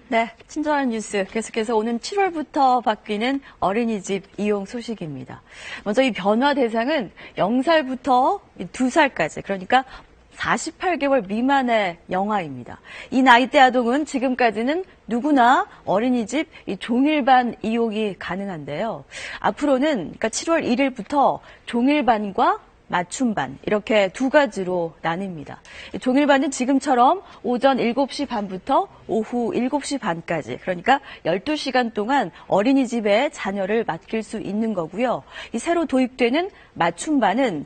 네, 친절한 뉴스 계속해서 오는 7월부터 바뀌는 어린이집 이용 소식입니다. 먼저 이 변화 대상은 0살부터 2살까지, 그러니까 48개월 미만의 영아입니다. 이 나이대 아동은 지금까지는 누구나 어린이집 종일반 이용이 가능한데요. 앞으로는 그러니까 7월 1일부터 종일반과 맞춤반 이렇게 두 가지로 나뉩니다. 종일반은 지금처럼 오전 7시 반부터 오후 7시 반까지, 그러니까 12시간 동안 어린이집에 자녀를 맡길 수 있는 거고요. 이 새로 도입되는 맞춤반은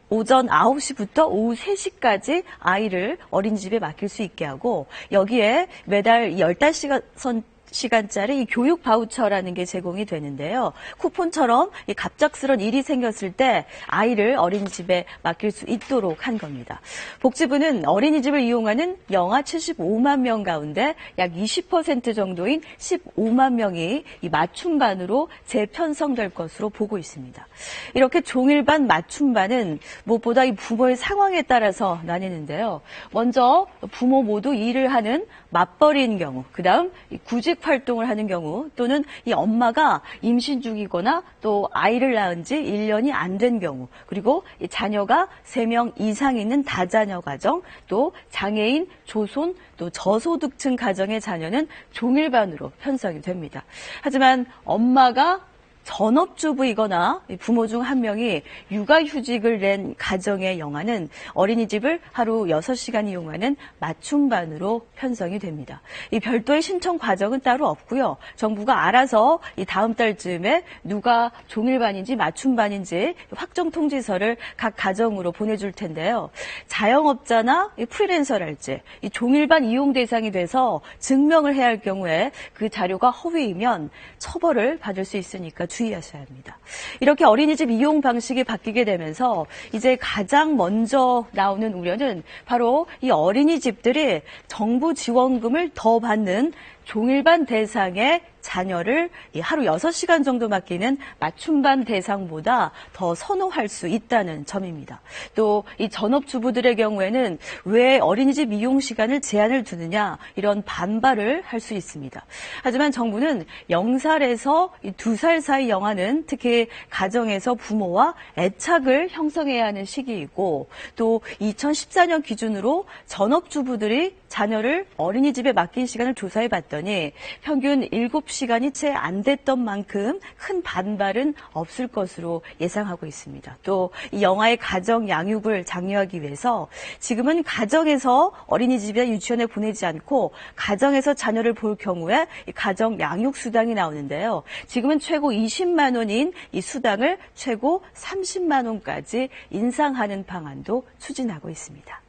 오전 9시부터 오후 3시까지 아이를 어린이집에 맡길 수 있게 하고, 여기에 매달 15시간짜리 이 교육 바우처라는 게 제공이 되는데요. 쿠폰처럼 이 갑작스런 일이 생겼을 때 아이를 어린이집에 맡길 수 있도록 한 겁니다. 복지부는 어린이집을 이용하는 영아 75만 명 가운데 약 20% 정도인 15만 명이 이 맞춤반으로 재편성될 것으로 보고 있습니다. 이렇게 종일반, 맞춤반은 무엇보다 이 부모의 상황에 따라서 나뉘는데요. 먼저 부모 모두 일을 하는 맞벌이인 경우, 그다음 구직 활동을 하는 경우, 또는 이 엄마가 임신 중이거나 또 아이를 낳은 지 1년이 안 된 경우, 그리고 이 자녀가 3명 이상 있는 다자녀 가정, 또 장애인, 조손, 또 저소득층 가정의 자녀는 종일반으로 편성이 됩니다. 하지만 엄마가 전업주부이거나 부모 중 한 명이 육아휴직을 낸 가정의 영아는 어린이집을 하루 6시간 이용하는 맞춤반으로 편성이 됩니다. 이 별도의 신청 과정은 따로 없고요. 정부가 알아서 이 다음 달쯤에 누가 종일반인지 맞춤반인지 확정 통지서를 각 가정으로 보내줄 텐데요. 자영업자나 프리랜서랄지 이 종일반 이용 대상이 돼서 증명을 해야 할 경우에 그 자료가 허위이면 처벌을 받을 수 있으니까 주의하셔야 합니다. 이렇게 어린이집 이용 방식이 바뀌게 되면서 이제 가장 먼저 나오는 우려는 바로 이 어린이집들이 정부 지원금을 더 받는 종일반 대상의 자녀를 하루 6시간 정도 맡기는 맞춤반 대상보다 더 선호할 수 있다는 점입니다. 또 이 전업주부들의 경우에는 왜 어린이집 이용 시간을 제한을 두느냐, 이런 반발을 할 수 있습니다. 하지만 정부는 0살에서 2살 사이 영아는 특히 가정에서 부모와 애착을 형성해야 하는 시기이고, 또 2014년 기준으로 전업주부들이 자녀를 어린이집에 맡긴 시간을 조사해 봤더니 평균 7시간이 채 안 됐던 만큼 큰 반발은 없을 것으로 예상하고 있습니다. 또 이 영아의 가정 양육을 장려하기 위해서 지금은 가정에서 어린이집이나 유치원에 보내지 않고 가정에서 자녀를 볼 경우에 이 가정 양육 수당이 나오는데요. 지금은 최고 20만 원인 이 수당을 최고 30만 원까지 인상하는 방안도 추진하고 있습니다.